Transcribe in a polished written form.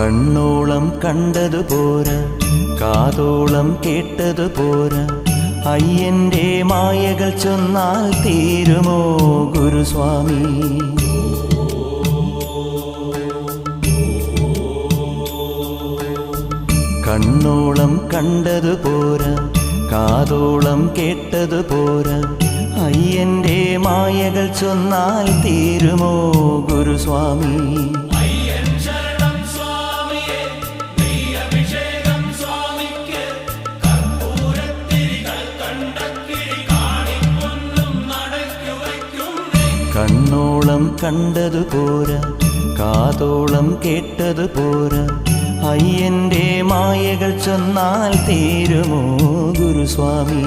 കണ്ണോളം കണ്ടതു പോരാ, കാതോളം കേട്ടതു പോരാ, അയ്യന്റെ മായകൾ ചൊന്നാൽ തീരുമോ ഗുരുസ്വാമി? കണ്ണോളം കണ്ടതു പോരാ, കാതോളം കേട്ടതു പോരാ, അയ്യന്റെ മായകൾ ചൊന്നാൽ തീരുമോ ഗുരുസ്വാമി? കണ്ണോളം കണ്ടതു പോരാ, കാതോളം കേട്ടതു പോരാ, അയ്യന്റെ മായകൾ ചൊന്നാൽ തീരുമോ ഗുരുസ്വാമി?